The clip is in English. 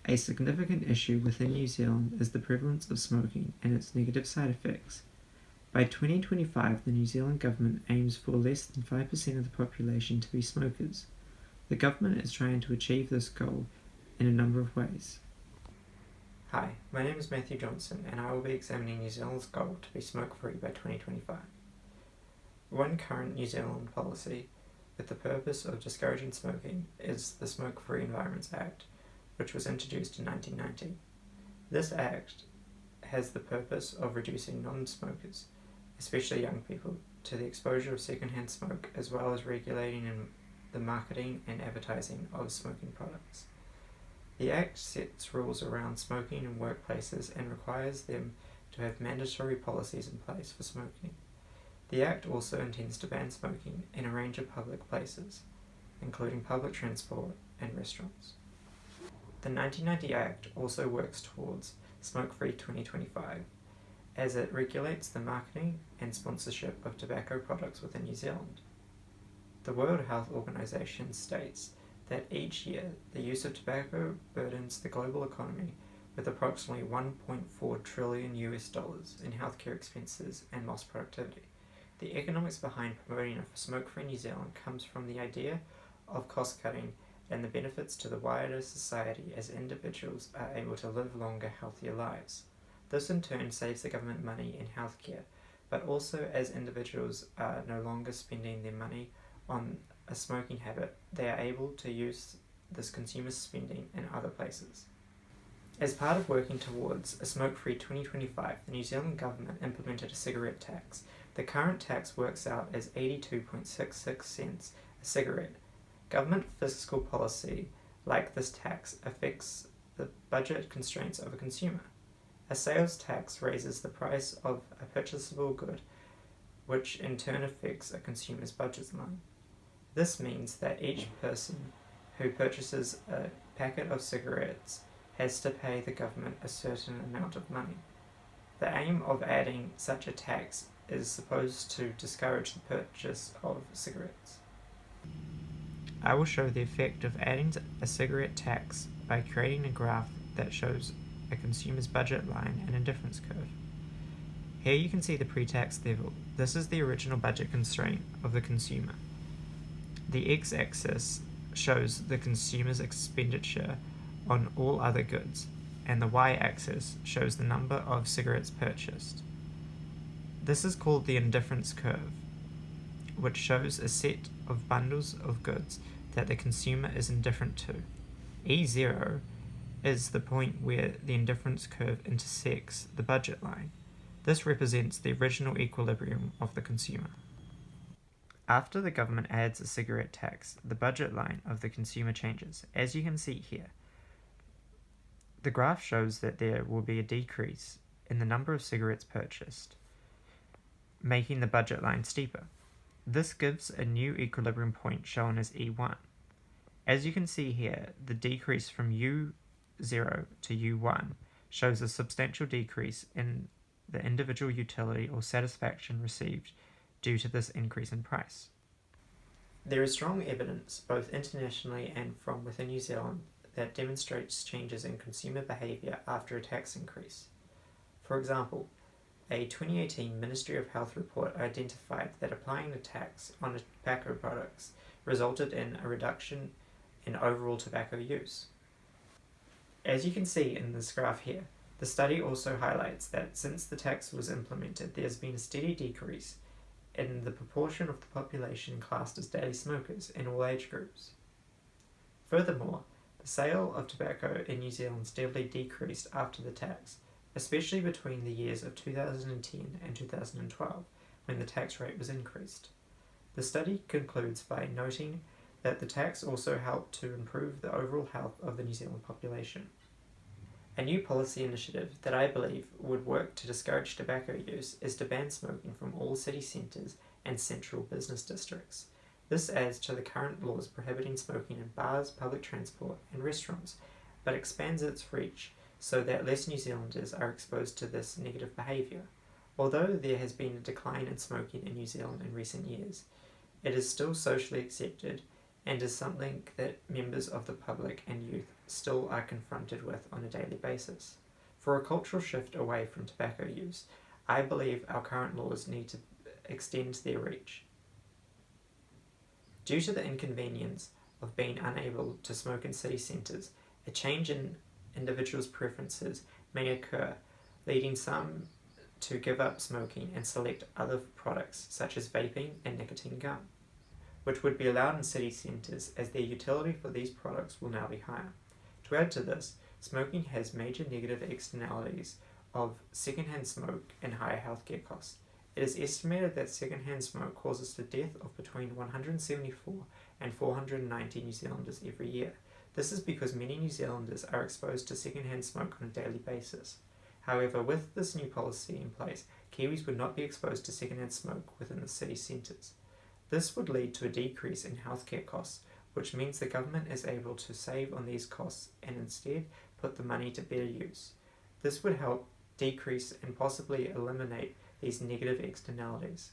A significant issue within New Zealand is the prevalence of smoking and its negative side effects. By 2025, the New Zealand government aims for less than 5% of the population to be smokers. The government is trying to achieve this goal in a number of ways. Hi, my name is Matthew Johnson, and I will be examining New Zealand's goal to be smoke-free by 2025. One current New Zealand policy with the purpose of discouraging smoking is the Smokefree Environments Act, which was introduced in 1990. This act has the purpose of reducing non-smokers, especially young people, to the exposure of secondhand smoke, as well as regulating the marketing and advertising of smoking products. The Act sets rules around smoking in workplaces and requires them to have mandatory policies in place for smoking. The Act also intends to ban smoking in a range of public places, including public transport and restaurants. The 1990 Act also works towards Smokefree 2025, as it regulates the marketing and sponsorship of tobacco products within New Zealand. The World Health Organization states that each year the use of tobacco burdens the global economy with approximately $1.4 trillion in healthcare expenses and lost productivity. The economics behind promoting a smoke-free New Zealand comes from the idea of cost-cutting and the benefits to the wider society as individuals are able to live longer, healthier lives. This in turn saves the government money in healthcare, but also as individuals are no longer spending their money on a smoking habit, they are able to use this consumer spending in other places. As part of working towards a smoke-free 2025, the New Zealand government implemented a cigarette tax. The current tax works out as 82.66 cents a cigarette. Government fiscal policy like this tax affects the budget constraints of a consumer. A sales tax raises the price of a purchasable good, which in turn affects a consumer's budget line. This means that each person who purchases a packet of cigarettes has to pay the government a certain amount of money. The aim of adding such a tax is supposed to discourage the purchase of cigarettes. I will show the effect of adding a cigarette tax by creating a graph that shows a consumer's budget line and indifference curve. Here you can see the pre-tax level. This is the original budget constraint of the consumer. The x-axis shows the consumer's expenditure on all other goods, and the y-axis shows the number of cigarettes purchased. This is called the indifference curve, which shows a set of bundles of goods that the consumer is indifferent to. E0 is the point where the indifference curve intersects the budget line. This represents the original equilibrium of the consumer. After the government adds a cigarette tax, the budget line of the consumer changes. As you can see here, the graph shows that there will be a decrease in the number of cigarettes purchased, making the budget line steeper. This gives a new equilibrium point shown as E1. As you can see here, the decrease from U0 to U1 shows a substantial decrease in the individual utility or satisfaction received due to this increase in price. There is strong evidence, both internationally and from within New Zealand, that demonstrates changes in consumer behaviour after a tax increase. For example, a 2018 Ministry of Health report identified that applying a tax on tobacco products resulted in a reduction in overall tobacco use. As you can see in this graph here, the study also highlights that since the tax was implemented, there has been a steady decrease in the proportion of the population classed as daily smokers in all age groups. Furthermore, the sale of tobacco in New Zealand steadily decreased after the tax, especially between the years of 2010 and 2012, when the tax rate was increased. The study concludes by noting that the tax also helped to improve the overall health of the New Zealand population. A new policy initiative that I believe would work to discourage tobacco use is to ban smoking from all city centres and central business districts. This adds to the current laws prohibiting smoking in bars, public transport and restaurants, but expands its reach so that less New Zealanders are exposed to this negative behaviour. Although there has been a decline in smoking in New Zealand in recent years, it is still socially accepted and is something that members of the public and youth still are confronted with on a daily basis. For a cultural shift away from tobacco use, I believe our current laws need to extend their reach. Due to the inconvenience of being unable to smoke in city centres, a change in individuals' preferences may occur, leading some to give up smoking and select other products such as vaping and nicotine gum, which would be allowed in city centres as their utility for these products will now be higher. To add to this, smoking has major negative externalities of secondhand smoke and higher healthcare costs. It is estimated that secondhand smoke causes the death of between 174 and 490 New Zealanders every year. This is because many New Zealanders are exposed to secondhand smoke on a daily basis. However, with this new policy in place, Kiwis would not be exposed to secondhand smoke within the city centres. This would lead to a decrease in healthcare costs, which means the government is able to save on these costs and instead put the money to better use. This would help decrease and possibly eliminate these negative externalities.